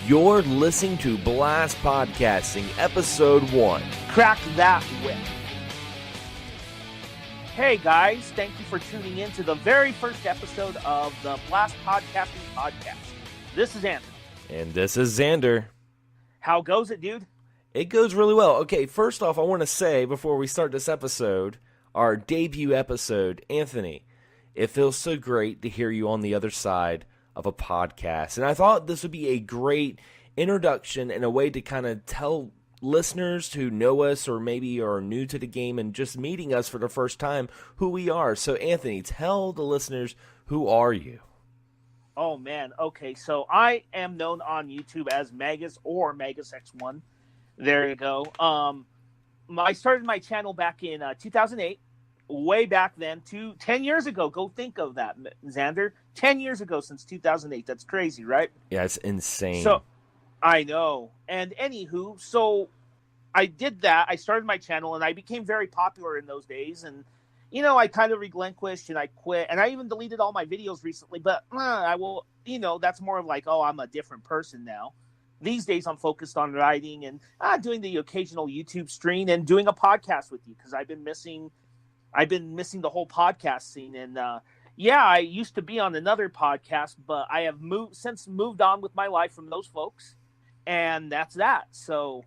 You're listening to Blast Podcasting, Episode 1. Crack that whip. Hey guys, thank you for tuning in to the very first episode of the Blast Podcasting Podcast. This is Anthony. And this is Xander. How goes it, dude? It goes really well. Okay, first off, I want to say, before we start this episode, our debut episode, Anthony, it feels so great to hear you on the other side of a podcast. And I thought this would be a great introduction and a way to kind of tell listeners who know us or maybe are new to the game and just meeting us for the first time who we are. So, Anthony, tell the listeners, who are you? Oh, man. Okay, so I am known on YouTube as Magus or MagusX1. There you go. I started my channel back in 2008. Way back then, 10 years ago. Go think of that, Xander. 10 years ago since 2008. That's crazy, right? Yeah, it's insane. So, I know. And anywho, so I did that. I started my channel, and I became very popular in those days. And, you know, I kind of relinquished, and I quit. And I even deleted all my videos recently. But I will, you know, that's more of like, oh, I'm a different person now. These days, I'm focused on writing and doing the occasional YouTube stream and doing a podcast with you because I've been missing the whole podcast scene. And I used to be on another podcast, but I have moved on with my life from those folks, and that's that. So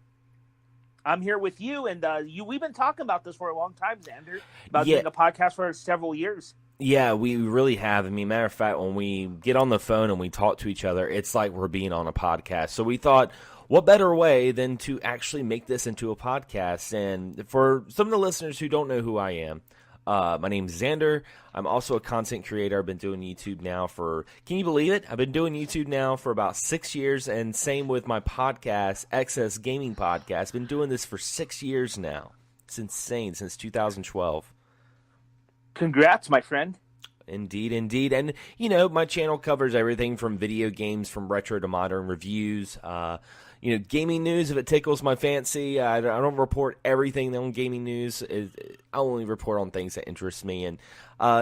I'm here with you, and we've been talking about this for a long time, Xander, about doing a podcast for several years. Yeah, we really have. I mean, matter of fact, when we get on the phone and we talk to each other, it's like we're being on a podcast. So we thought, what better way than to actually make this into a podcast? And for some of the listeners who don't know who I am, my name's Xander. I'm also a content creator. I've been doing YouTube now for, can you believe it? I've been doing YouTube now for about 6 years, and same with my podcast, Excess Gaming Podcast. I've been doing this for 6 years now. It's insane, since 2012. Congrats, my friend. Indeed, indeed. And, you know, my channel covers everything from video games, from retro to modern reviews, gaming news if it tickles my fancy. I don't report everything on gaming news. I only report on things that interest me. And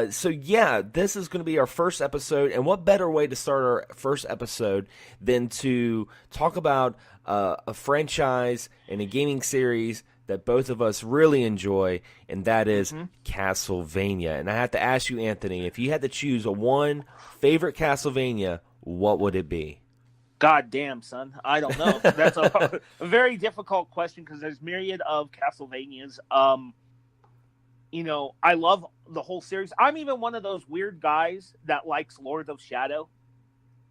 this is going to be our first episode. And what better way to start our first episode than to talk about a franchise and a gaming series that both of us really enjoy, and that is Castlevania. And I have to ask you, Anthony, if you had to choose one favorite Castlevania, what would it be? God damn, son. I don't know. That's a very difficult question because there's myriad of Castlevanias. I love the whole series. I'm even one of those weird guys that likes Lord of Shadow.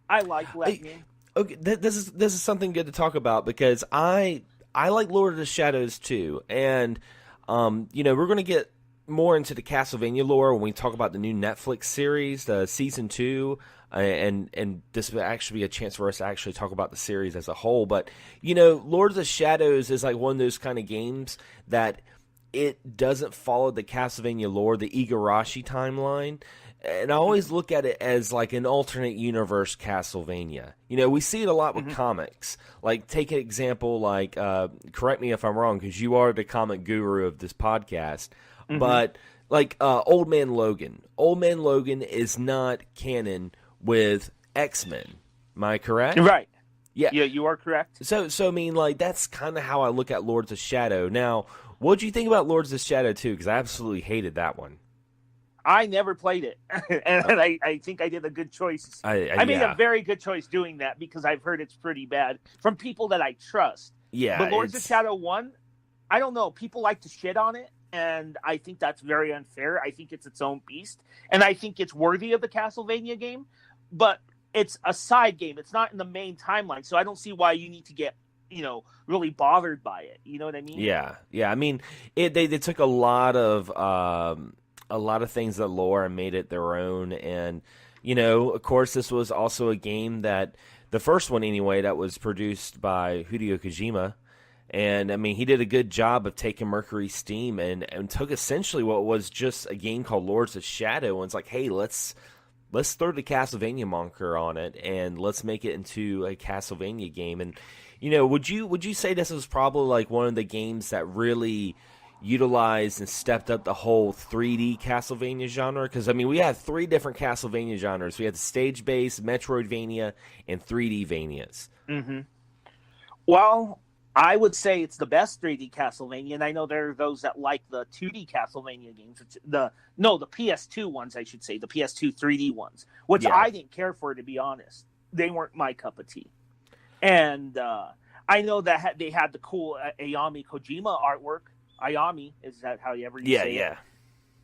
I like that game. Okay, this is something good to talk about because I like Lord of the Shadows too, and we're going to get more into the Castlevania lore when we talk about the new Netflix series, the season 2, and this will actually be a chance for us to actually talk about the series as a whole. But Lord of the Shadows is like one of those kind of games that it doesn't follow the Castlevania lore, the Igarashi timeline. And I always look at it as like an alternate universe Castlevania. We see it a lot with comics. Like, take an example, like, correct me if I'm wrong, because you are the comic guru of this podcast. But, like, Old Man Logan. Old Man Logan is not canon with X-Men. Am I correct? Right. Yeah, you are correct. So I mean, like, that's kind of how I look at Lords of Shadow. Now, what do you think about Lords of Shadow 2? Because I absolutely hated that one. I never played it, and I think I did a good choice. I made a very good choice doing that because I've heard it's pretty bad from people that I trust. Yeah, but Lords of Shadow 1, I don't know. People like to shit on it, and I think that's very unfair. I think it's its own beast, and I think it's worthy of the Castlevania game, but it's a side game. It's not in the main timeline, so I don't see why you need to get really bothered by it. You know what I mean? Yeah. I mean, they took a lot of things that lore and made it their own. And, of course, this was also a game that, the first one anyway, that was produced by Hideo Kojima. And, I mean, he did a good job of taking Mercury Steam and took essentially what was just a game called Lords of Shadow. And it's like, hey, let's throw the Castlevania moniker on it and let's make it into a Castlevania game. And, would you say this was probably like one of the games that really utilized and stepped up the whole 3D Castlevania genre? Because, I mean, we have 3 different Castlevania genres. We had the stage-based, Metroidvania, and 3D Vanias. Well, I would say it's the best 3D Castlevania, and I know there are those that like the 2D Castlevania games. The PS2 ones, I should say, the PS2 3D ones, which Yeah. I didn't care for, to be honest. They weren't my cup of tea. And I know that they had the cool Ayami Kojima artwork. Ayami, is that how you ever Yeah, say yeah. it?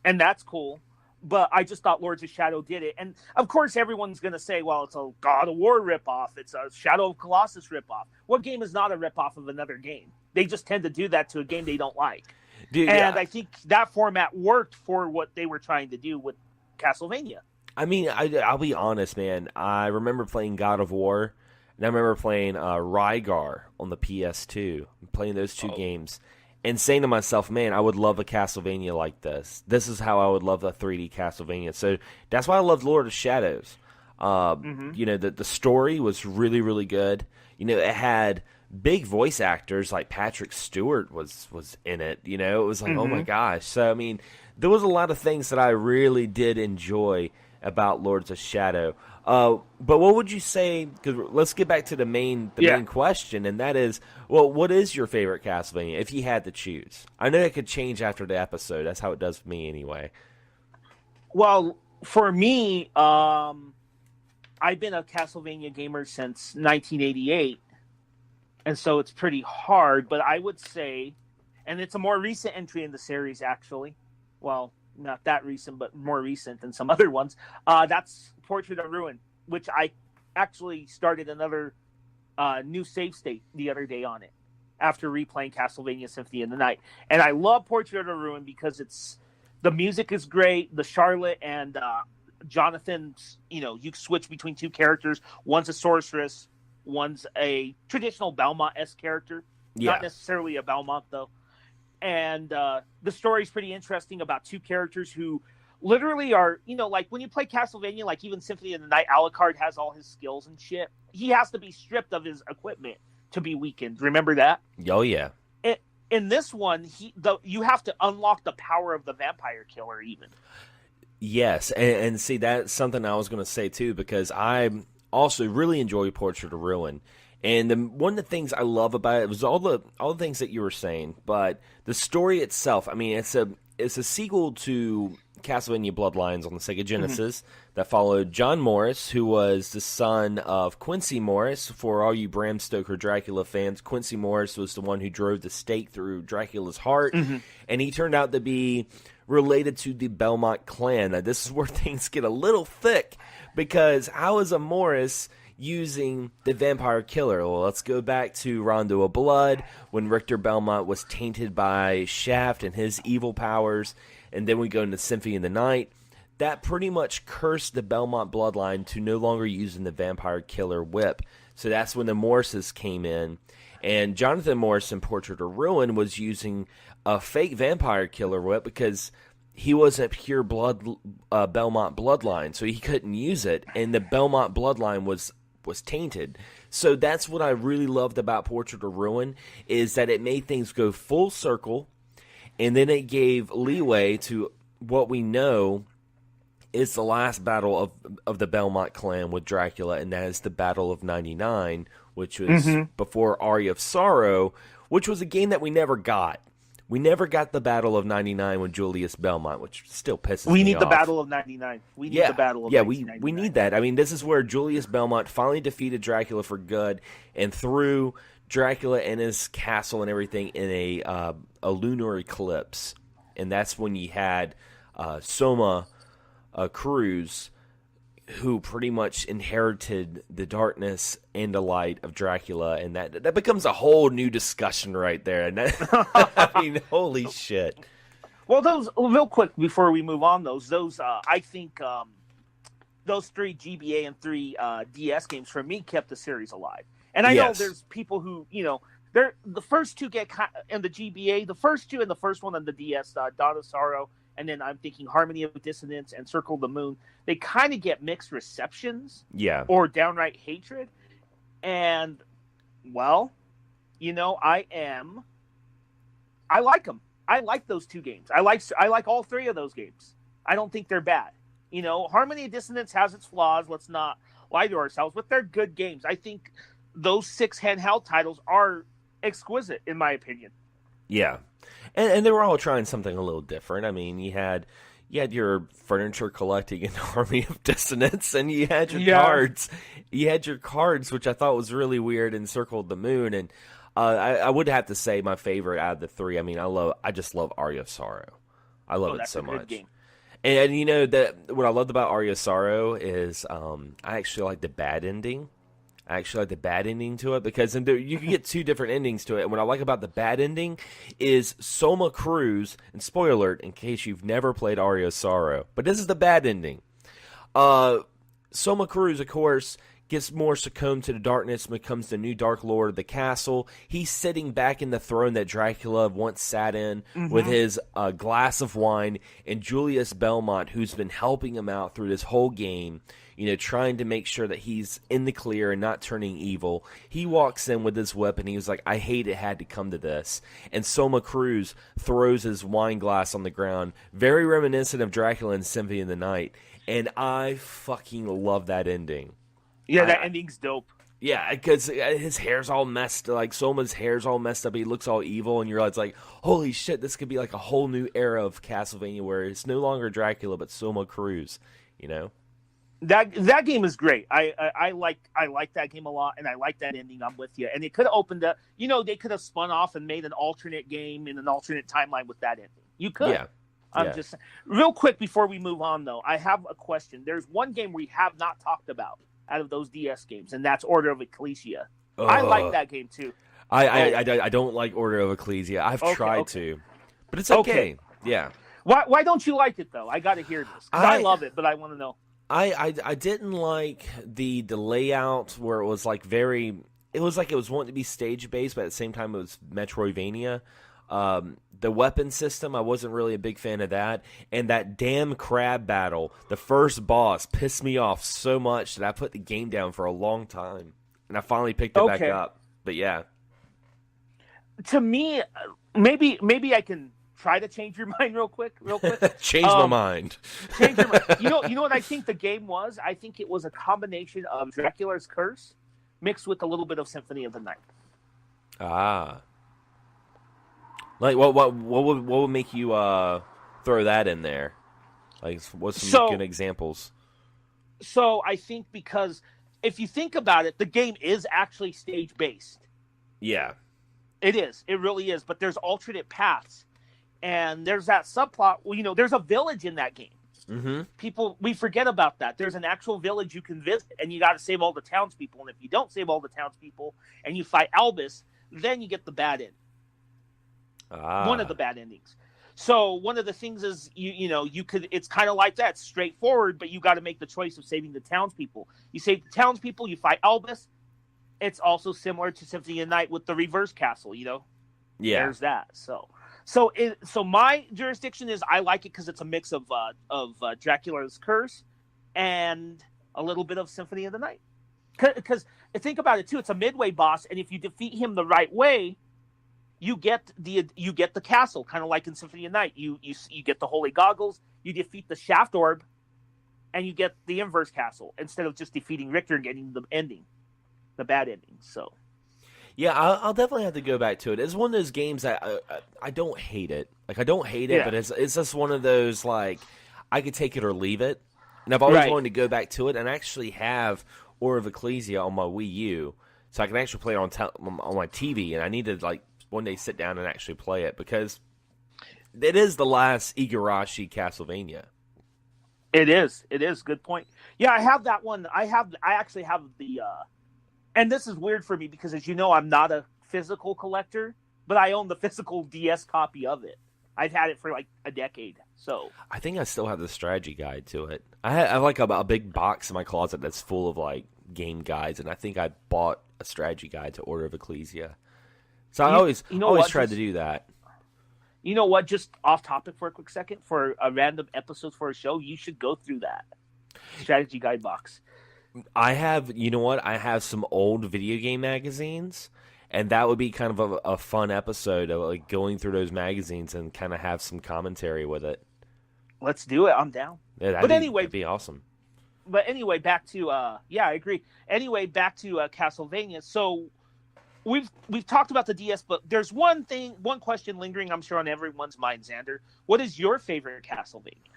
And that's cool. But I just thought Lords of Shadow did it. And of course, everyone's going to say, well, it's a God of War ripoff. It's a Shadow of Colossus ripoff. What game is not a ripoff of another game? They just tend to do that to a game they don't like. Dude, and yeah. I think that format worked for what they were trying to do with Castlevania. I mean, I'll be honest, man. I remember playing God of War, and I remember playing Rygar on the PS2, playing those two games, and saying to myself, man, I would love a Castlevania like this. This is how I would love a 3D Castlevania. So that's why I loved Lord of Shadows. You know, the story was really, really good. You know, it had big voice actors like Patrick Stewart was in it. You know, it was like, oh my gosh. So, I mean, there was a lot of things that I really did enjoy about Lords of Shadow. But what would you say, because let's get back to the main question, and that is, well, what is your favorite Castlevania, if you had to choose? I know it could change after the episode. That's how it does for me anyway. Well, for me, I've been a Castlevania gamer since 1988, and so it's pretty hard, but I would say, and it's a more recent entry in the series, actually. Well, not that recent, but more recent than some other ones. That's Portrait of Ruin, which I actually started another new save state the other day on it after replaying Castlevania Symphony of the Night. And I love Portrait of Ruin because the music is great. The Charlotte and Jonathan's, you know, you switch between two characters. One's a sorceress, one's a traditional Belmont-esque character. Yeah. Not necessarily a Belmont, though. And the story's pretty interesting about two characters who literally are, you know, like when you play Castlevania, like even Symphony of the Night, Alucard has all his skills and shit. He has to be stripped of his equipment to be weakened. Remember that? Oh, yeah. In this one, you have to unlock the power of the vampire killer even. Yes, and see, that's something I was going to say too, because I also really enjoy Portrait of Ruin. And one of the things I love about it was all the things that you were saying, but the story itself. I mean, it's a sequel to Castlevania Bloodlines on the Sega Genesis that followed John Morris, who was the son of Quincy Morris. For all you Bram Stoker Dracula fans, Quincy Morris was the one who drove the stake through Dracula's heart, and he turned out to be related to the Belmont clan. Now, this is where things get a little thick, because how is a Morris using the vampire killer? Well, let's go back to Rondo of Blood, when Richter Belmont was tainted by Shaft and his evil powers, and then we go into Symphony of the Night. That pretty much cursed the Belmont bloodline to no longer using the vampire killer whip. So that's when the Morrises came in, and Jonathan Morris in Portrait of Ruin was using a fake vampire killer whip because he wasn't pure blood Belmont bloodline, so he couldn't use it, and the Belmont bloodline was tainted. So that's what I really loved about Portrait of Ruin, is that it made things go full circle, and then it gave leeway to what we know is the last battle of the Belmont clan with Dracula, and that is the Battle of 99, which was before Aria of Sorrow, which was a game that we never got. We never got the Battle of 99 with Julius Belmont, which still pisses me off. We need the Battle of 99. We need the Battle of 99. We need that. I mean, this is where Julius Belmont finally defeated Dracula for good and threw Dracula and his castle and everything in a lunar eclipse. And that's when you had Soma Cruz, who pretty much inherited the darkness and the light of Dracula, and that becomes a whole new discussion right there. And that, I mean, holy shit. Well, those, real quick before we move on, those I think those 3 GBA and 3 DS games for me kept the series alive. And I know there's people who, you know, the first two get in the GBA, the first two and the first one on the DS, Dawn of Sorrow, and then I'm thinking Harmony of Dissonance and Circle of the Moon, they kind of get mixed receptions, or downright hatred. And, well, you know, I like them. I like those 2 games. I like all 3 of those games. I don't think they're bad. You know, Harmony of Dissonance has its flaws. Let's not lie to ourselves, but they're good games. I think those 6 handheld titles are exquisite, in my opinion. Yeah, and they were all trying something a little different. I mean, you had your furniture collecting an Army of Dissonance, and you had your cards. You had your cards, which I thought was really weird, and Circled the Moon. And I would have to say my favorite out of the 3. I mean, I just love Aria of Sorrow. I love it so much. Game. And you know that what I loved about Aria of Sorrow is I actually like the bad ending. I actually like the bad ending to it because you can get 2 different endings to it. And what I like about the bad ending is Soma Cruz, and spoiler alert in case you've never played Aria of Sorrow, but this is the bad ending. Soma Cruz, of course, gets more succumbed to the darkness, becomes the new Dark Lord of the castle. He's sitting back in the throne that Dracula once sat in with his glass of wine, and Julius Belmont, who's been helping him out through this whole game, trying to make sure that he's in the clear and not turning evil. He walks in with his weapon. He was like, I hate it had to come to this. And Soma Cruz throws his wine glass on the ground, very reminiscent of Dracula in Symphony of the Night. And I fucking love that ending. Yeah, that ending's dope. Yeah, because his hair's all messed, like Soma's hair's all messed up. He looks all evil, and you're like, holy shit, this could be like a whole new era of Castlevania where it's no longer Dracula but Soma Cruz, That game is great. I like that game a lot, and I like that ending. I'm with you. And it could have opened up. They could have spun off and made an alternate game in an alternate timeline with that ending. You could. Yeah. I'm just real quick before we move on, though. I have a question. There's one game we have not talked about out of those DS games, and that's Order of Ecclesia. I like that game too. I don't like Order of Ecclesia. I've tried to, but it's okay. Yeah. Why don't you like it though? I got to hear this. I love it, but I want to know. I didn't like the layout where it was like it was wanting to be stage based, but at the same time it was Metroidvania. The weapon system, I wasn't really a big fan of that. And that damn crab battle, the first boss, pissed me off so much that I put the game down for a long time. And I finally picked it back up. But yeah. To me, maybe I can try to change your mind real quick. Change my mind. Change your mind. You know what I think the game was? I think it was a combination of Dracula's Curse mixed with a little bit of Symphony of the Night. Ah. Like what would make you throw that in there? Like what's some good examples? So I think because if you think about it, the game is actually stage based. Yeah. It is. It really is. But there's alternate paths. And there's that subplot, there's a village in that game. Mm-hmm. We forget about that. There's an actual village you can visit, and you got to save all the townspeople. And if you don't save all the townspeople and you fight Albus, then you get the bad end. One of the bad endings. So one of the things is you could. It's kind of like that, straightforward, but you got to make the choice of saving the townspeople. You save the townspeople, you fight Albus. It's also similar to Symphony of the Night with the reverse castle. Yeah, there's that. So my jurisdiction is I like it because it's a mix of Dracula's Curse and a little bit of Symphony of the Night. Because think about it too, it's a midway boss, and if you defeat him the right way, you get the castle, kind of like in Symphony of the Night. You get the holy goggles, you defeat the shaft orb, and you get the inverse castle instead of just defeating Richter and getting the ending, the bad ending. So. Yeah, I'll definitely have to go back to it. It's one of those games that I don't hate it. Like I don't hate it, but it's just one of those like I could take it or leave it. And I've always wanted to go back to it, and I actually have Order of Ecclesia on my Wii U, so I can actually play it on my TV. And I need to like one day sit down and actually play it because it is the last Igarashi Castlevania. It is. Good point. Yeah, I have that one. I actually have the. And this is weird for me because, as you know, I'm not a physical collector, but I own the physical DS copy of it. I've had it for like a decade. So I think I still have the strategy guide to it. I have like a big box in my closet that's full of like game guides, and I think I bought a strategy guide to Order of Ecclesia. So I always tried to do that. You know what? Just off topic for a quick second, for a random episode for a show, you should go through that strategy guide box. I have some old video game magazines, and that would be kind of a fun episode of like going through those magazines and kind of have some commentary with it. Let's do it. I'm down. Yeah, that'd be awesome. but anyway, back to I agree. Anyway, back to Castlevania. So we've talked about the DS, but there's one question lingering, I'm sure, on everyone's mind, Xander. What is your favorite Castlevania?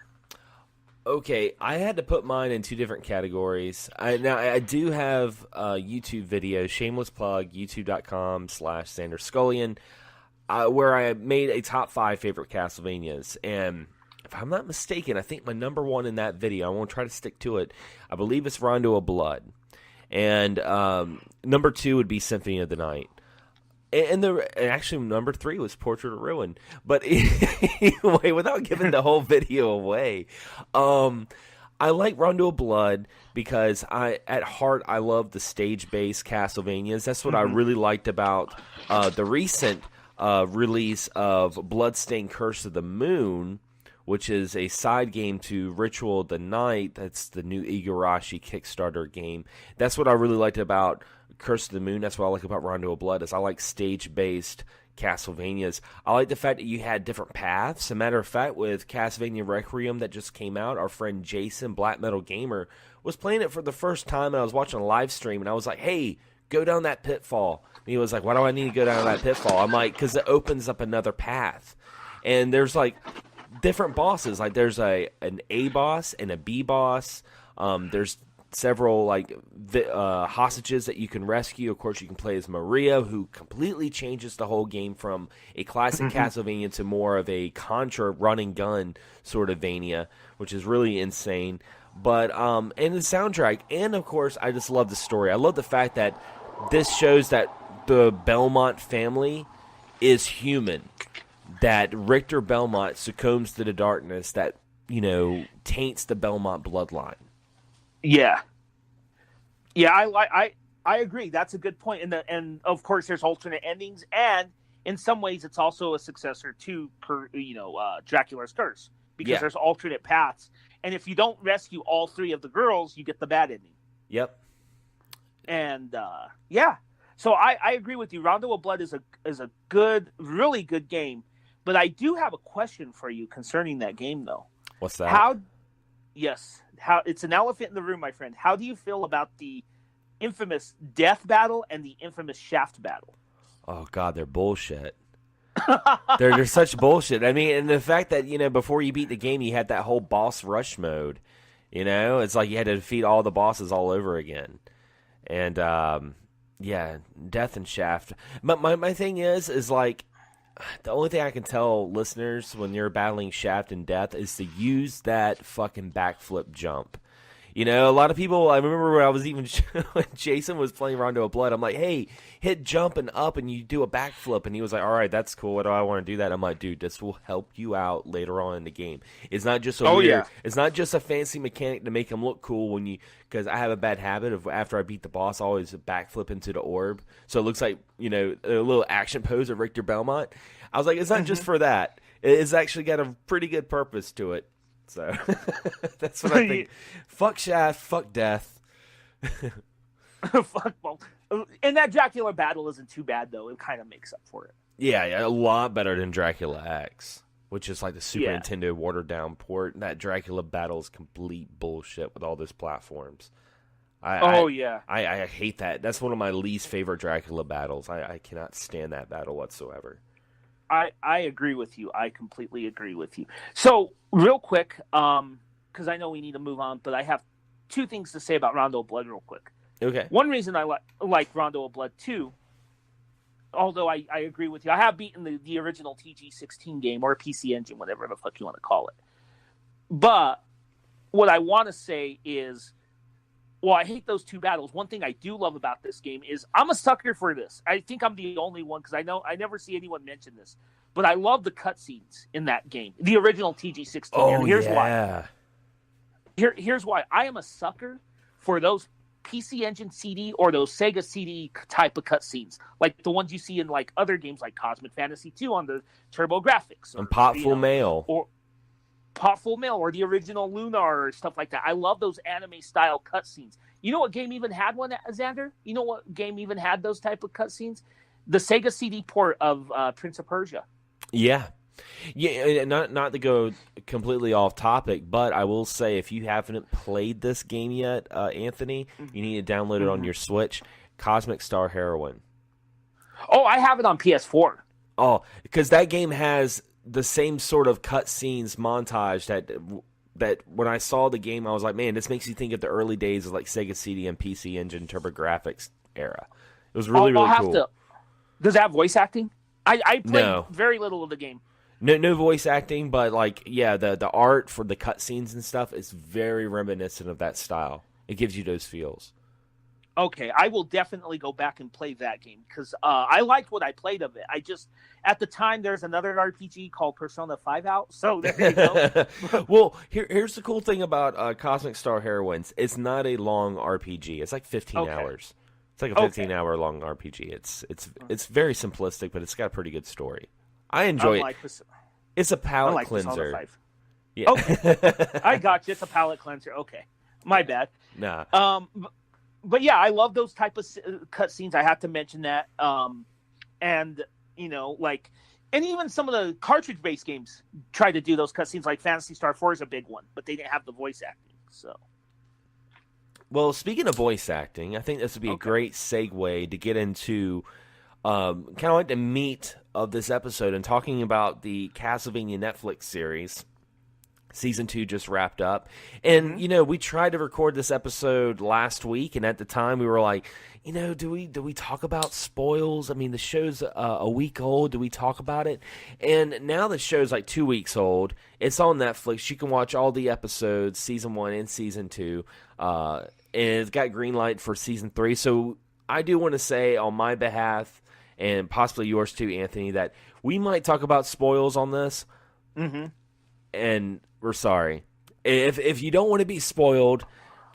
Okay, I had to put mine in two different categories. I do have a YouTube video, shameless plug, youtube.com/XanderScullion, where I made a top 5 favorite Castlevanias. And if I'm not mistaken, I think my number one in that video, I won't try to stick to it, I believe it's Rondo of Blood. And number 2 would be Symphony of the Night. And actually, number 3 was Portrait of Ruin. But anyway, without giving the whole video away, I like Rondo of Blood because at heart, I love the stage-based Castlevanias. That's what I really liked about the recent release of Bloodstained Curse of the Moon, which is a side game to Ritual of the Night. That's the new Igarashi Kickstarter game. That's what I really liked about Curse of the Moon. That's what I like about Rondo of Blood, is I like stage-based Castlevanias. I like the fact that you had different paths. As a matter of fact, with Castlevania Requiem that just came out, our friend Jason, Black Metal Gamer, was playing it for the first time, and I was watching a live stream, and I was like, hey, go down that pitfall. And he was like, why do I need to go down that pitfall? I'm like, because it opens up another path. And there's like different bosses. Like there's an A boss and a B boss. There's several like hostages that you can rescue. Of course, you can play as Maria, who completely changes the whole game from a classic Castlevania to more of a Contra run and gun sort of Vania, which is really insane. But and the soundtrack, and of course, I just love the story. I love the fact that this shows that the Belmont family is human. That Richter Belmont succumbs to the darkness that, taints the Belmont bloodline. Yeah, I agree. That's a good point. And of course, there's alternate endings, and in some ways, it's also a successor to Dracula's Curse, because there's alternate paths. And if you don't rescue all 3 of the girls, you get the bad ending. Yep. And so I agree with you. Rondo of Blood is a good, really good game. But I do have a question for you concerning that game, though. What's that? Yes, it's an elephant in the room, my friend. How do you feel about the infamous death battle and the infamous shaft battle? Oh God, they're bullshit. they're such bullshit. I mean, and the fact that before you beat the game, you had that whole boss rush mode. It's like you had to defeat all the bosses all over again. And death and shaft. But my thing is like, the only thing I can tell listeners when you're battling shaft and death is to use that fucking backflip jump. A lot of people, I remember when I was when Jason was playing Rondo of Blood, I'm like, hey, hit jump and up and you do a backflip. And he was like, all right, that's cool. What do I want to do that? I'm like, dude, this will help you out later on in the game. It's not just it's not just a fancy mechanic to make him look cool because I have a bad habit of after I beat the boss, I always backflip into the orb. So it looks like, a little action pose of Richter Belmont. I was like, it's not just for that. It's actually got a pretty good purpose to it. So that's what I think. Fuck shaft, fuck death. Fuck both. And that Dracula battle isn't too bad, though. It kind of makes up for it. Yeah, a lot better than Dracula X, which is like the Super Nintendo watered-down port. That Dracula battle is complete bullshit with all those platforms. I hate that. That's one of my least favorite Dracula battles. I cannot stand that battle whatsoever. I agree with you. I completely agree with you. So, real quick, because I know we need to move on, but I have 2 things to say about Rondo of Blood real quick. Okay. One reason I like Rondo of Blood 2, although I agree with you, I have beaten the original TG16 game, or PC Engine, whatever the fuck you want to call it. But what I want to say is, well, I hate those 2 battles. One thing I do love about this game is I'm a sucker for this. I think I'm the only one because I never see anyone mention this. But I love the cutscenes in that game, the original TG16. Oh, and here's why. Here's why. I am a sucker for those PC Engine CD or those Sega CD type of cutscenes, like the ones you see in like other games like Cosmic Fantasy 2 on the TurboGrafx. And Potful Mail. Or Potful Mail or the original Lunar or stuff like that. I love those anime-style cutscenes. You know what game even had one, Xander? You know what game even had those type of cutscenes? The Sega CD port of Prince of Persia. Yeah, Yeah, not to go completely off topic, but I will say if you haven't played this game yet, Anthony, you need to download it on your Switch. Cosmic Star Heroine. Oh, I have it on PS4. Oh, because that game has the same sort of cutscenes montage that when I saw the game, I was like, man, this makes you think of the early days of like Sega CD and PC Engine TurboGrafx era. It was really cool. Does it have voice acting? I played No. very little of the game. No voice acting, but like the art for the cutscenes and stuff is very reminiscent of that style. It gives you those feels. Okay, I will definitely go back and play that game because I liked what I played of it. I just at the time there's another RPG called Persona 5 out, so there you go. Well, here's the cool thing about Cosmic Star Heroines. It's not a long RPG. It's like 15 hours. It's like a 15-hour long RPG. It's very simplistic, but it's got a pretty good story. I enjoy it. It's a palate cleanser. Yeah. Okay, I got you. It's a palate cleanser. Okay, my bad. Nah. But yeah, I love those type of cutscenes. I have to mention that. And and even some of the cartridge-based games try to do those cutscenes. Like Phantasy Star 4 is a big one, but they didn't have the voice acting. So. Well, speaking of voice acting, I think this would be a great segue to get into kind of like the meat of this episode and talking about the Castlevania Netflix series. Season 2 just wrapped up. And, we tried to record this episode last week, and at the time we were like, do we talk about spoils? I mean, the show's a week old. Do we talk about it? And now the show's like 2 weeks old. It's on Netflix. You can watch all the episodes, Season 1 and Season 2. And it's got green light for Season 3. So I do want to say on my behalf, and possibly yours too, Anthony, that we might talk about spoils on this. Mm-hmm. And we're sorry. If you don't want to be spoiled,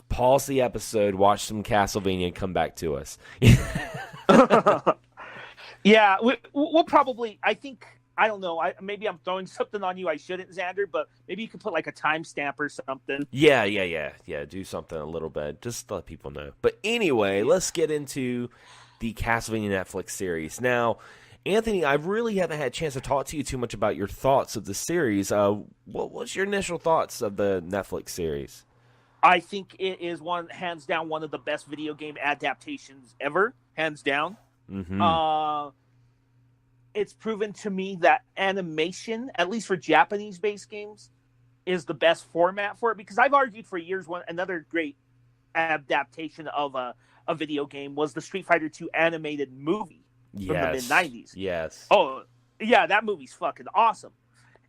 pause the episode, watch some Castlevania, and come back to us. Yeah, we'll probably, I don't know, maybe I'm throwing something on you I shouldn't, Xander, but maybe you could put like a timestamp or something. Yeah, do something a little bit, just to let people know. But anyway, let's get into the Castlevania Netflix series. Now, Anthony, I really haven't had a chance to talk to you too much about your thoughts of the series. What's your initial thoughts of the Netflix series? I think it is hands down, one of the best video game adaptations ever, hands down. Mm-hmm. It's proven to me that animation, at least for Japanese-based games, is the best format for it, because I've argued for years another great adaptation of a video game was the Street Fighter II animated movie. From the mid-90s. Yes. Oh, yeah, that movie's fucking awesome.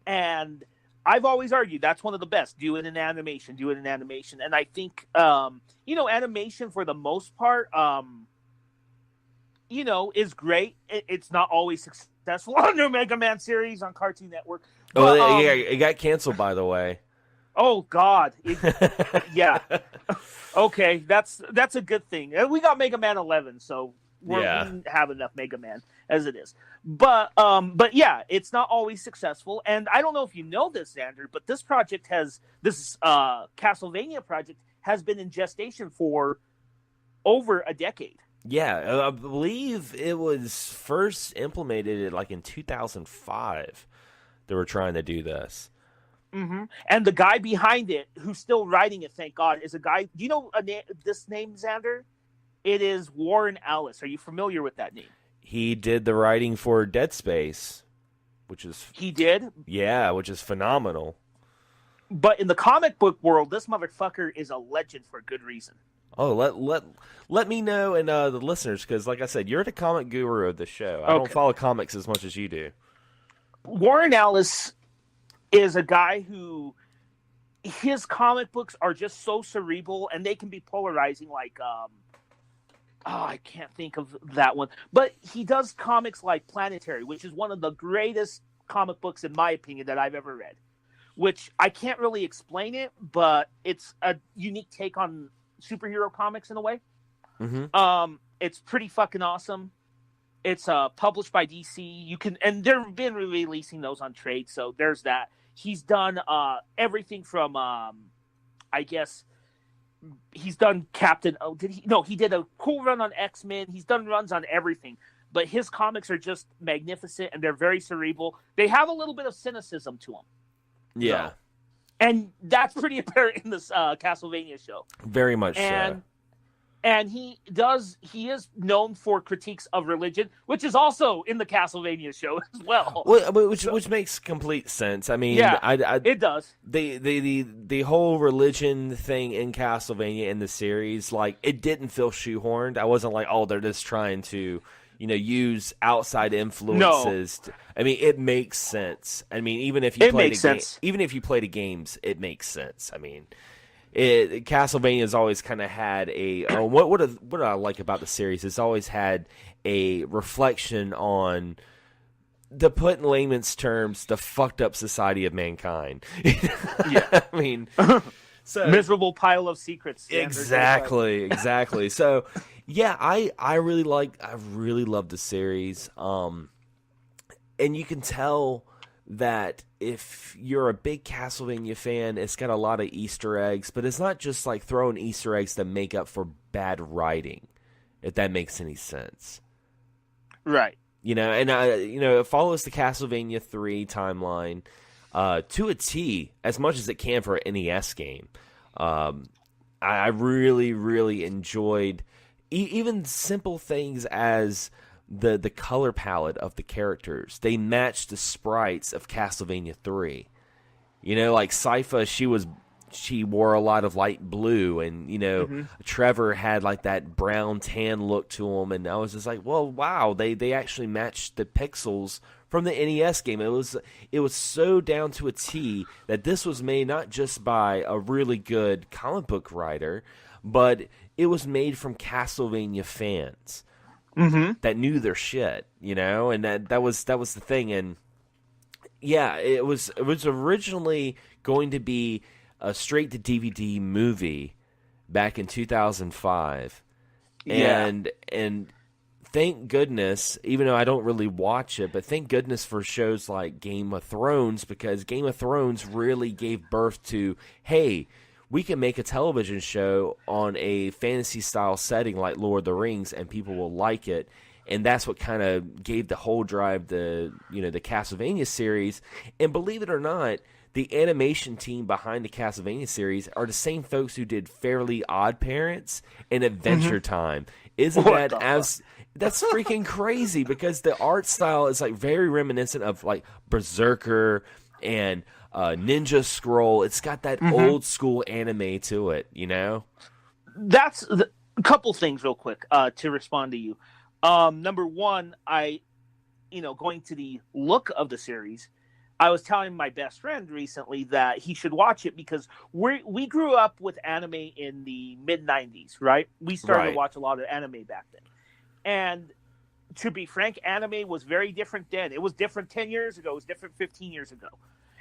And I've always argued that's one of the best. Do it in animation. And I think, animation for the most part, is great. It's not always successful. On the Mega Man series on Cartoon Network. But, it got canceled, by the way. Oh, God. Yeah. Okay, that's a good thing. We got Mega Man 11, so... We didn't have enough Mega Man as it is. But yeah, it's not always successful. And I don't know if you know this, Xander, but this Castlevania project has been in gestation for over a decade. Yeah, I believe it was first implemented like in 2005. They were trying to do this. Mm-hmm. And the guy behind it, who's still writing it, thank God, is a guy... Do you know this name, Xander? It is Warren Ellis. Are you familiar with that name? He did the writing for Dead Space, which is... He did? Yeah, which is phenomenal. But in the comic book world, this motherfucker is a legend for good reason. Oh, let me know and the listeners, because like I said, you're the comic guru of the show. I don't follow comics as much as you do. Warren Ellis is a guy who... His comic books are just so cerebral, and they can be polarizing like... I can't think of that one. But he does comics like Planetary, which is one of the greatest comic books, in my opinion, that I've ever read. Which I can't really explain it, but it's a unique take on superhero comics in a way. Mm-hmm. It's pretty fucking awesome. It's published by DC. And they've been releasing those on trade, so there's that. He's done everything from, I guess... He's done Captain... he did a cool run on X-Men. He's done runs on everything. but his comics are just magnificent, and they're very cerebral. They have a little bit of cynicism to them. Yeah. So, and that's pretty apparent in this Castlevania show. Very much so. And he is known for critiques of religion, which is also in the Castlevania show as well. Which makes complete sense. I mean, yeah, I it does. The whole religion thing in Castlevania in the series, like, it didn't feel shoehorned. I wasn't like, oh, they're just trying to, use outside influences. No. I mean, it makes sense. I mean, even if you play the games, it makes sense. I mean, Castlevania has always kind of had what I like about the series. It's always had a reflection on, to put in layman's terms, the fucked up society of mankind. Yeah, I mean, so miserable pile of secrets. Exactly. So, yeah, I really love the series. And you can tell that if you're a big Castlevania fan, it's got a lot of Easter eggs, but it's not just like throwing Easter eggs to make up for bad writing, if that makes any sense. Right. And it follows the Castlevania 3 timeline to a T, as much as it can for an NES game. I really, really enjoyed even simple things as the color palette of the characters. They matched the sprites of Castlevania 3. Like Sypha, she wore a lot of light blue, and Trevor had like that brown tan look to him, and I was just like, well, wow, they actually matched the pixels from the NES game. It was so down to a T that this was made not just by a really good comic book writer, but it was made from Castlevania fans. That knew their shit, and that was the thing. And yeah, it was originally going to be a straight to DVD movie back in 2005. Yeah. And thank goodness, even though I don't really watch it, but thank goodness for shows like Game of Thrones, because Game of Thrones really gave birth to, hey, we can make a television show on a fantasy-style setting like Lord of the Rings, and people will like it. And that's what kind of gave the whole drive the Castlevania series. And believe it or not, the animation team behind the Castlevania series are the same folks who did Fairly Odd Parents and Adventure Time. Isn't that that's freaking crazy? Because the art style is like very reminiscent of like Berserker and Ninja Scroll. It's got that old school anime to it, That's a couple things real quick to respond to you. Number one, going to the look of the series, I was telling my best friend recently that he should watch it because we grew up with anime in the mid-90s, right? We started to watch a lot of anime back then. And to be frank, anime was very different then. It was different 10 years ago. It was different 15 years ago.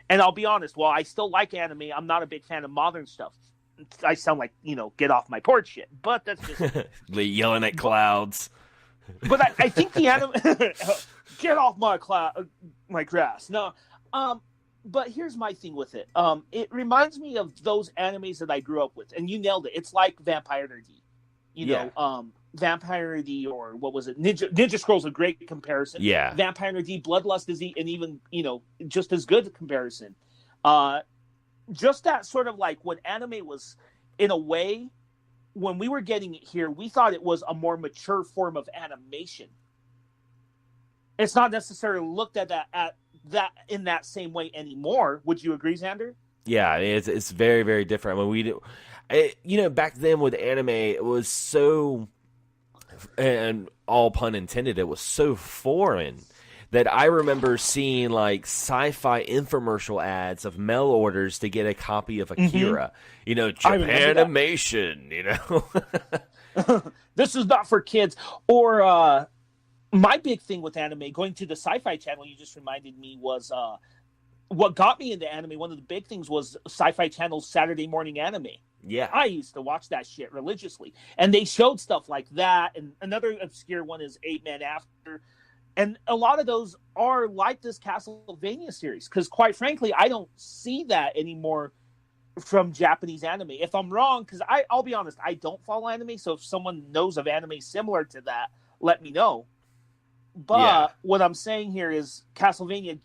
And I'll be honest, while I still like anime, I'm not a big fan of modern stuff. I sound like, get off my porch shit. But that's just... yelling at clouds. But I think the anime... Get off my grass. No. But here's my thing with it. It reminds me of those animes that I grew up with. And you nailed it. It's like Vampire D. Vampire D, or what was it? Ninja Scroll's a great comparison. Yeah. Vampire D, Bloodlust is an even, just as good comparison. Just that sort of like when anime was, in a way, when we were getting it here, we thought it was a more mature form of animation. It's not necessarily looked at that in that same way anymore. Would you agree, Xander? Yeah, it's very, very different. I mean, back then with anime, it was so, and all pun intended, it was so foreign that I remember seeing like sci-fi infomercial ads of mail orders to get a copy of Akira. Japanimation, This is not for kids. Or my big thing with anime, going to the Sci-Fi Channel, you just reminded me, was what got me into anime. One of the big things was Sci-Fi Channel's Saturday morning anime. Yeah. I used to watch that shit religiously. And they showed stuff like that. And another obscure one is 8 Men After. And a lot of those are like this Castlevania series. Because quite frankly, I don't see that anymore from Japanese anime. If I'm wrong, because I'll be honest, I don't follow anime. So if someone knows of anime similar to that, let me know. Yeah. But what I'm saying here is Castlevania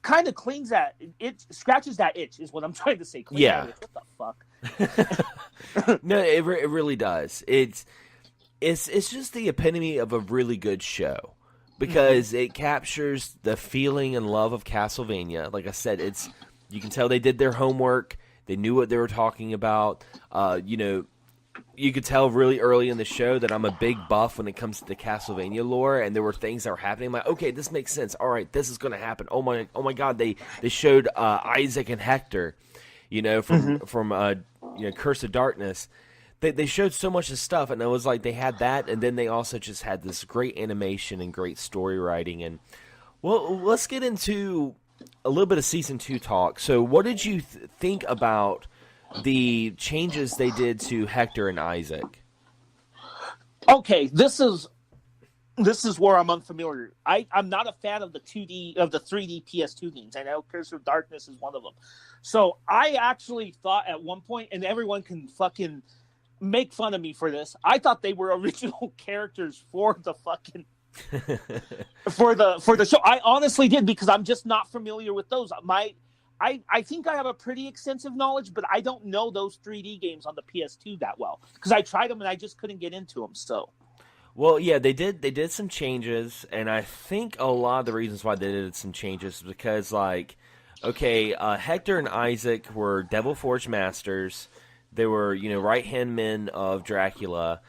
kind of cleans that, it scratches that itch is what I'm trying to say. Clean Yeah. that itch. What the fuck? No, it really does. It's just the epitome of a really good show because it captures the feeling and love of Castlevania. Like I said, you can tell they did their homework. They knew what they were talking about. You could tell really early in the show that I'm a big buff when it comes to the Castlevania lore, and there were things that were happening. I'm like, okay, this makes sense. All right, this is going to happen. Oh my God! They showed Isaac and Hector, from Curse of Darkness. They showed so much of stuff, and it was like they had that, and then they also just had this great animation and great story writing. And well, let's get into a little bit of season 2 talk. So, what did you think about the changes they did to Hector and Isaac? Okay, this is where I'm unfamiliar. I'm not a fan of the 3D PS2 games. I know Curse of Darkness is one of them. So I actually thought at one point, and everyone can fucking make fun of me for this, I thought they were original characters for the fucking for the show. I honestly did, because I'm just not familiar with those. I think I have a pretty extensive knowledge, but I don't know those 3D games on the PS2 that well, because I tried them and I just couldn't get into them. So, well, yeah, they did some changes, and I think a lot of the reasons why they did some changes is because, like, okay, Hector and Isaac were Devil Forge masters. They were, right-hand men of Dracula.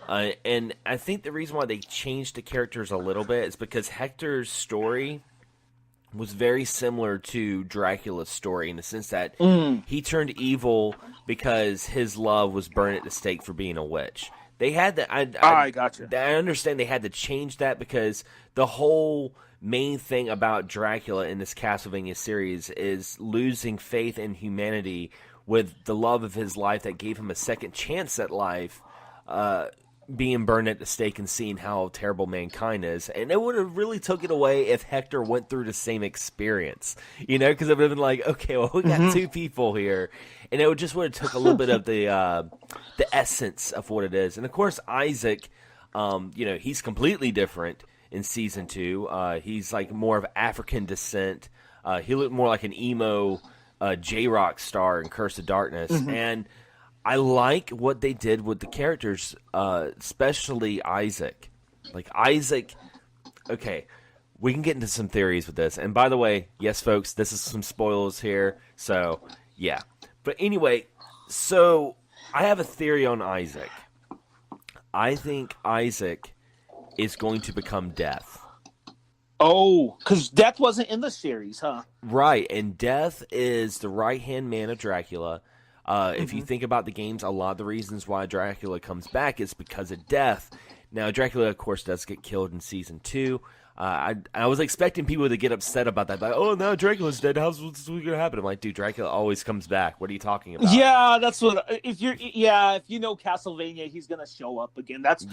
And I think the reason why they changed the characters a little bit is because Hector's story was very similar to Dracula's story in the sense that he turned evil because his love was burned at the stake for being a witch. They had that. I gotcha. I understand they had to change that because the whole main thing about Dracula in this Castlevania series is losing faith in humanity with the love of his life that gave him a second chance at life, being burned at the stake and seeing how terrible mankind is. And it would have really took it away if Hector went through the same experience, because it would have been like, okay, well, we got two people here. And it would have took a little bit of the essence of what it is. And of course, Isaac, he's completely different in season 2. He's like more of African descent. He looked more like an emo J-Rock star in Curse of Darkness. And I like what they did with the characters, especially Isaac. Like, Isaac, okay, we can get into some theories with this. And by the way, yes, folks, this is some spoilers here. So, yeah. But anyway, so I have a theory on Isaac. I think Isaac is going to become Death. Oh, because Death wasn't in the series, huh? Right, and Death is the right-hand man of Dracula. If you think about the games, a lot of the reasons why Dracula comes back is because of Death. Now, Dracula, of course, does get killed in Season 2. I was expecting people to get upset about that. Like, oh, now Dracula's dead. How's this going to happen? I'm like, dude, Dracula always comes back. What are you talking about? Yeah, that's what. If you know Castlevania, he's gonna show up again. That's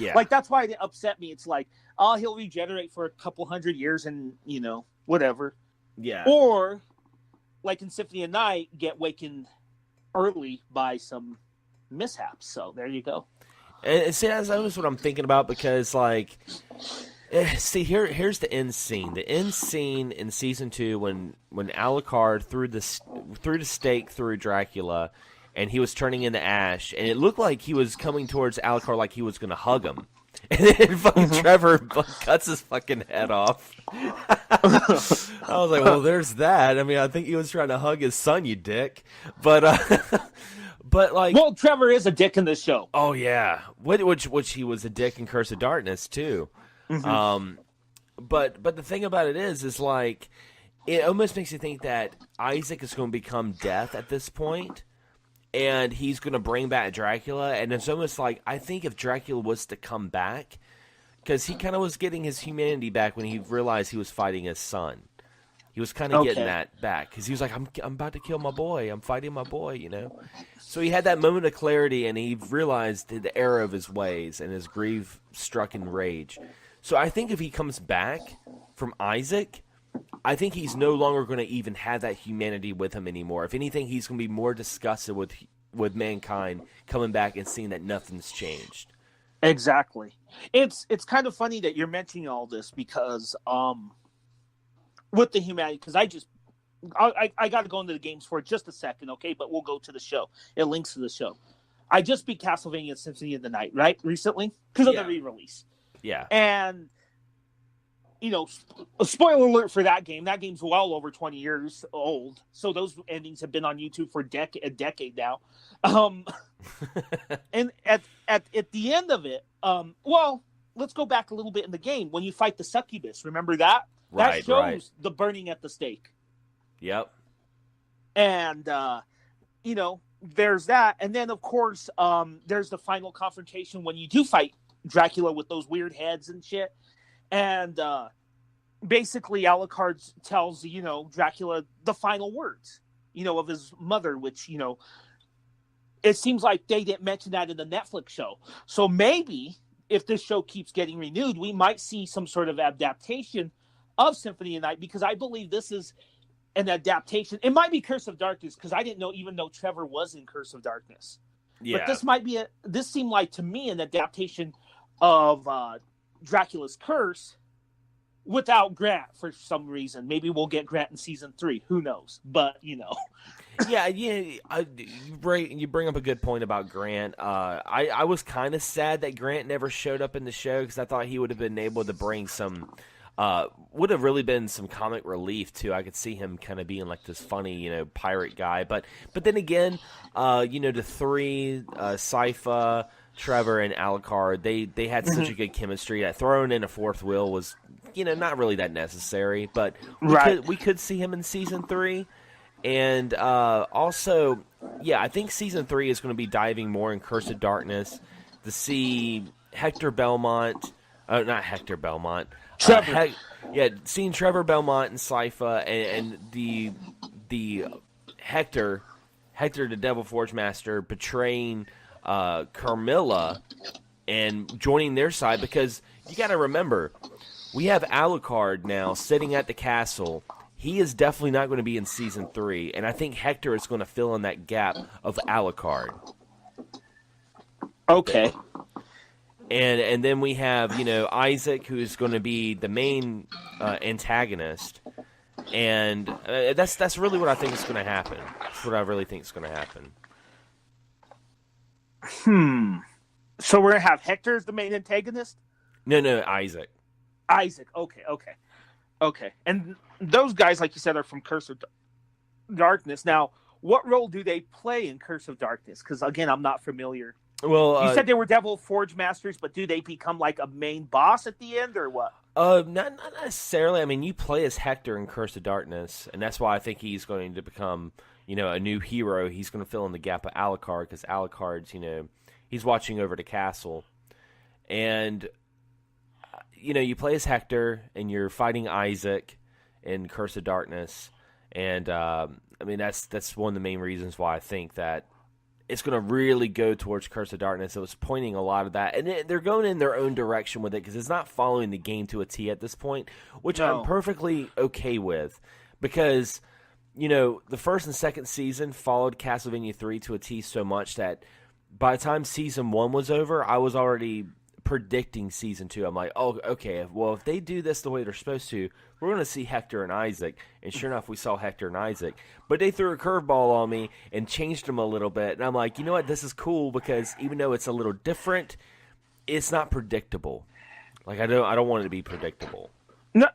why it upset me. It's like, oh, he'll regenerate for a couple hundred years and whatever. Yeah. Or, like in Symphony of Night, get wakened early by some mishaps. So there you go. And see, that's what I'm thinking about because, like, see, here's the end scene. The end scene in season 2 when Alucard threw the stake through Dracula, and he was turning into ash, and it looked like he was coming towards Alucard like he was going to hug him, and then fucking Trevor cuts his fucking head off. I was like, well, there's that. I mean, I think he was trying to hug his son, you dick. But like, well, Trevor is a dick in this show. Oh yeah, which he was a dick in Curse of Darkness too. But the thing about it is like, it almost makes you think that Isaac is going to become Death at this point, and he's going to bring back Dracula. And it's almost like, I think if Dracula was to come back, because he kind of was getting his humanity back when he realized he was fighting his son. He was kind of getting that back because he was like, I'm about to kill my boy. I'm fighting my boy, So he had that moment of clarity, and he realized the error of his ways, and his grief struck in rage. So I think if he comes back from Isaac, I think he's no longer going to even have that humanity with him anymore. If anything, he's going to be more disgusted with mankind coming back and seeing that nothing's changed. Exactly. It's kind of funny that you're mentioning all this because with the humanity, because I got to go into the games for just a second, okay? But we'll go to the show. It links to the show. I just beat Castlevania Symphony of the Night, right? Recently? Because of the re-release. Yeah. And, you know, a spoiler alert for that game. That game's well over 20 years old. So those endings have been on YouTube for a decade now. And at the end of it, well, let's go back a little bit in the game. When you fight the succubus, remember that? Right, that shows the burning at the stake. Yep. And, you know, there's that. And then, of course, there's the final confrontation when you do fight Dracula with those weird heads and shit. And basically, Alucard tells, you know, Dracula the final words, you know, of his mother, which, you know, it seems like they didn't mention that in the Netflix show. So maybe if this show keeps getting renewed, we might see some sort of adaptation of Symphony of the Night, because I believe this is an adaptation. It might be Curse of Darkness, because I didn't even know Trevor was in Curse of Darkness. Yeah. But this seemed like to me an adaptation of Dracula's Curse without Grant for some reason. Maybe we'll get Grant in season 3. Who knows? But, you know. You bring up a good point about Grant. I was kind of sad that Grant never showed up in the show, because I thought he would have been able to bring some, would have really been some comic relief too. I could see him kind of being like this funny, you know, pirate guy. But then again, you know, the three, Sypha, Trevor, and Alucard, they had such a good chemistry that throwing in a fourth wheel was, you know, not really that necessary. But we could see him in season 3. And also, yeah, I think season 3 is going to be diving more in Curse of Darkness to see Hector Belmont. Not Hector Belmont. Trevor. Seeing Trevor Belmont and Sypha and the Hector, the Devil Forge Master, betraying Carmilla and joining their side, because you got to remember, we have Alucard now sitting at the castle. He is definitely not going to be in season 3, and I think Hector is going to fill in that gap of Alucard. Okay. And then we have, you know, Isaac, who is going to be the main antagonist, and that's really what I think is going to happen. That's what I really think is going to happen. So we're going to have Hector as the main antagonist? No, Isaac. Isaac. Okay. And those guys, like you said, are from Curse of Darkness. Now, what role do they play in Curse of Darkness? Because, again, I'm not familiar. Well, you said they were Devil Forge Masters, but do they become like a main boss at the end, or what? Not necessarily. I mean, you play as Hector in Curse of Darkness, and that's why I think he's going to become, you know, a new hero. He's going to fill in the gap of Alucard, because Alucard's, you know, he's watching over the castle. And, you know, you play as Hector, and you're fighting Isaac in Curse of Darkness. And, I mean, that's one of the main reasons why I think that it's going to really go towards Curse of Darkness. It was pointing a lot of that. And they're going in their own direction with it, because it's not following the game to a T at this point, which I'm perfectly okay with. Because, you know, the first and second season followed Castlevania 3 to a T so much that by the time season 1 was over, I was already predicting season 2. I'm like, oh, okay, well, if they do this the way they're supposed to, we're going to see Hector and Isaac. And sure enough, we saw Hector and Isaac. But they threw a curveball on me and changed them a little bit. And I'm like, you know what, this is cool, because even though it's a little different, it's not predictable. Like, I don't want it to be predictable.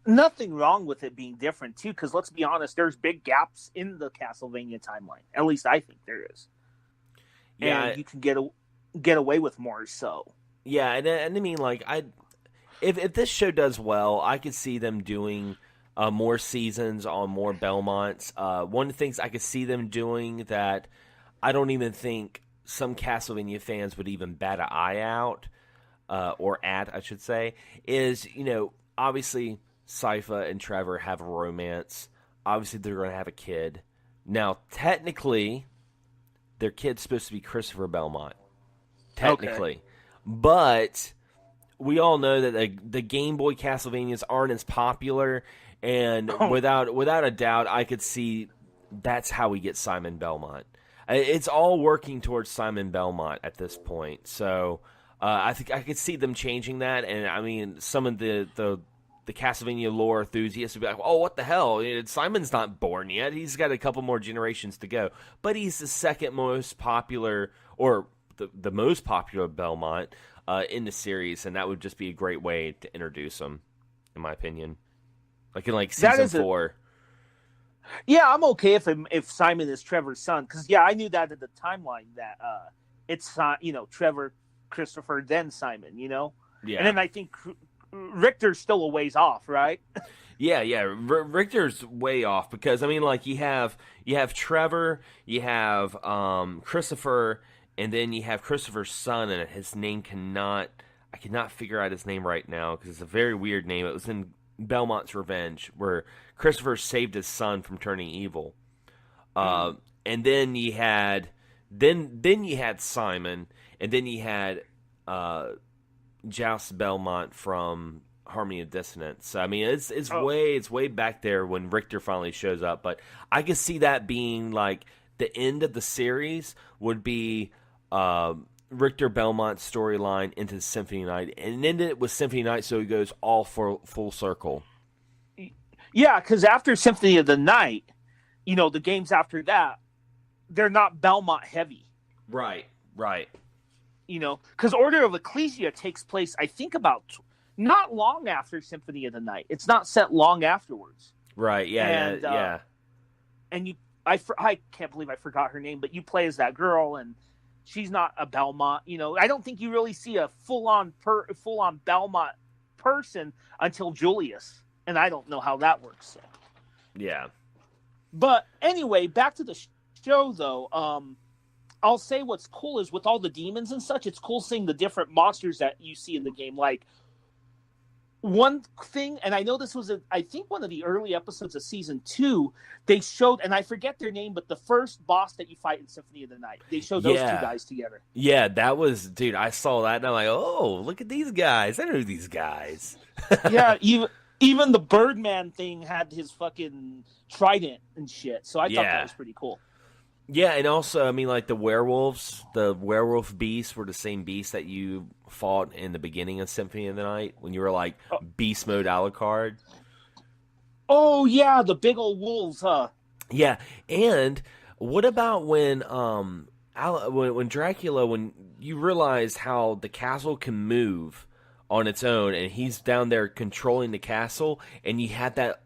Nothing wrong with it being different, too, because let's be honest, there's big gaps in the Castlevania timeline. At least I think there is. Yeah, and you can get away with more, so... Yeah, and I mean, like, if this show does well, I could see them doing more seasons on more Belmonts. One of the things I could see them doing that I don't even think some Castlevania fans would even bat an eye out, I should say, is, you know, obviously Sypha and Trevor have a romance. Obviously, they're going to have a kid. Now, technically, their kid's supposed to be Christopher Belmont. Technically. Okay. But we all know that the Game Boy Castlevanias aren't as popular, and without a doubt, I could see that's how we get Simon Belmont. It's all working towards Simon Belmont at this point. So, I think I could see them changing that, and I mean, some of the Castlevania lore enthusiasts would be like, "Oh, what the hell? Simon's not born yet. He's got a couple more generations to go." But he's the second most popular, or the most popular Belmont in the series, and that would just be a great way to introduce him, in my opinion. Like in season 4. Yeah, I'm okay if Simon is Trevor's son, because I knew that at the timeline that it's Trevor, Christopher, then Simon, Yeah. And then I think Richter's still a ways off, right? Yeah. Richter's way off because I mean, like you have Trevor, you have Christopher, and then you have Christopher's son, and his name I cannot figure out his name right now because it's a very weird name. It was in Belmont's Revenge where Christopher saved his son from turning evil. And then you had Simon, and then you had Joust Belmont from Harmony of Dissonance. So, I mean, it's way back there when Richter finally shows up. But I could see that being like the end of the series would be Richter Belmont's storyline into Symphony Night, and end it with Symphony Night, so he goes all full circle. Yeah, because after Symphony of the Night, the games after that, they're not Belmont heavy. Right. Because Order of Ecclesia takes place, I think, about not long after Symphony of the Night. It's not set long afterwards. Right. Yeah. And I can't believe I forgot her name, but you play as that girl, and she's not a Belmont. I don't think you really see a full on Belmont person until Julius, and I don't know how that works. So. Yeah. But anyway, back to the show though. I'll say what's cool is with all the demons and such, it's cool seeing the different monsters that you see in the game. Like one thing, and I know this was I think one of the early episodes of season 2, they showed, and I forget their name, but the first boss that you fight in Symphony of the Night, they showed those two guys together. Yeah, that was, dude, I saw that and I'm like, oh, look at these guys. I know these guys. Yeah, even the Birdman thing had his fucking trident and shit. So I thought that was pretty cool. Yeah, and also, I mean, like the werewolf beasts were the same beasts that you fought in the beginning of Symphony of the Night when you were like beast mode Alucard. Oh yeah, the big old wolves, huh? Yeah, and what about when Dracula, when you realize how the castle can move on its own, and he's down there controlling the castle, and you had that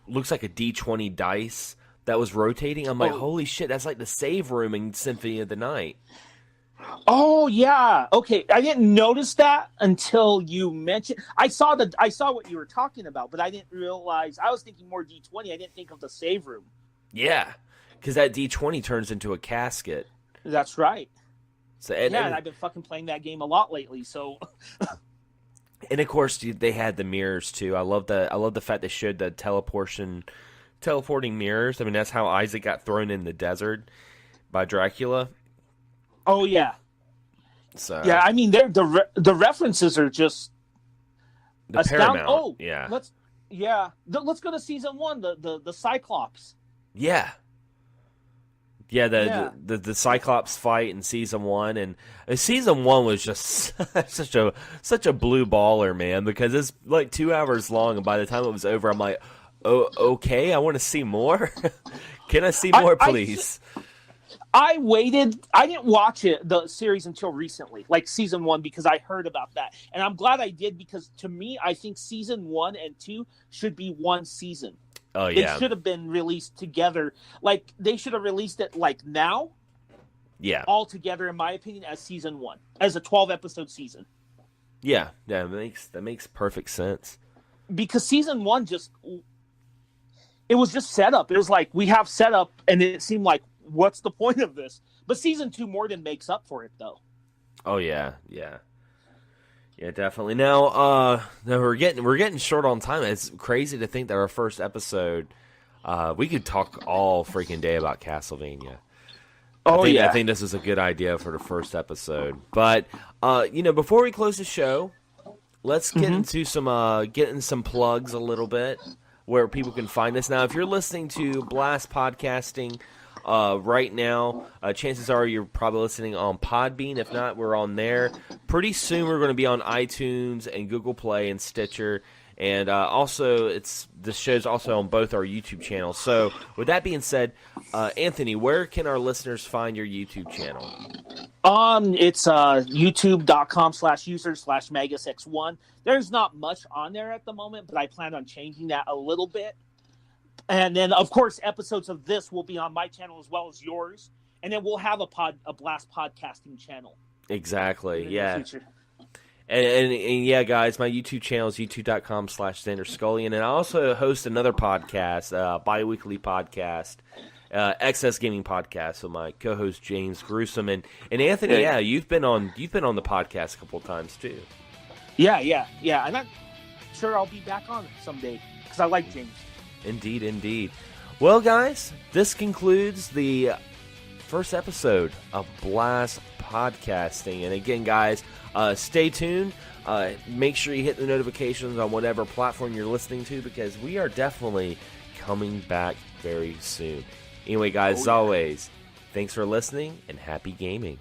looks like a D20 dice that was rotating. I'm like, holy shit, that's like the save room in Symphony of the Night. Oh yeah, okay. I didn't notice that until you mentioned. I saw what you were talking about, but I didn't realize. I was thinking more D20. I didn't think of the save room. Yeah, because that D20 turns into a casket. That's right. So and I've been fucking playing that game a lot lately. So. And of course, they had the mirrors too. I love the fact they showed the teleporting mirrors. I mean, that's how Isaac got thrown in the desert by Dracula. Oh yeah. So yeah, I mean, the references are just the Paramount. Oh yeah. Let's go to season 1. The Cyclops. Yeah. Yeah, the Cyclops fight in season 1, and season 1 was just such a blue baller, man, because it's like 2 hours long, and by the time it was over, I'm like, oh, okay, I want to see more. Can I see more, please? I waited. I didn't watch the series until recently, like season 1, because I heard about that, and I'm glad I did, because to me, I think season 1 and 2 should be one season. Oh yeah, they should have been released together. Like they should have released it like now. Yeah, all together, in my opinion, as season 1, as a 12-episode season. Yeah, that makes perfect sense. Because season 1 it was just setup. It was like we have setup, and it seemed like, what's the point of this? But season 2 more than makes up for it, though. Oh yeah. Yeah, definitely. Now we're getting short on time. It's crazy to think that our first episode, we could talk all freaking day about Castlevania. I think this is a good idea for the first episode. But before we close the show, let's get into some plugs a little bit, where people can find us. Now, if you're listening to Blast Podcasting right now. Chances are you're probably listening on Podbean. If not, we're on there. Pretty soon we're going to be on iTunes and Google Play and Stitcher. And also, the show's also on both our YouTube channels. So, with that being said, Anthony, where can our listeners find your YouTube channel? It's youtube.com/user/MagusX1. There's not much on there at the moment, but I plan on changing that a little bit. And then, of course, episodes of this will be on my channel as well as yours. And then we'll have a Blast podcasting channel. Exactly, yeah. And yeah, guys, my YouTube channel is youtube.com/XanderScullion. And I also host another podcast, bi-weekly podcast, XS Gaming Podcast with my co-host James Gruesome. And Anthony, yeah, you've been on the podcast a couple of times too. Yeah. And I'm sure I'll be back on someday because I like James. Indeed. Well, guys, this concludes the first episode of Blast Podcasting. And again, guys, stay tuned. Make sure you hit the notifications on whatever platform you're listening to because we are definitely coming back very soon. Anyway, guys, as always, thanks for listening and happy gaming.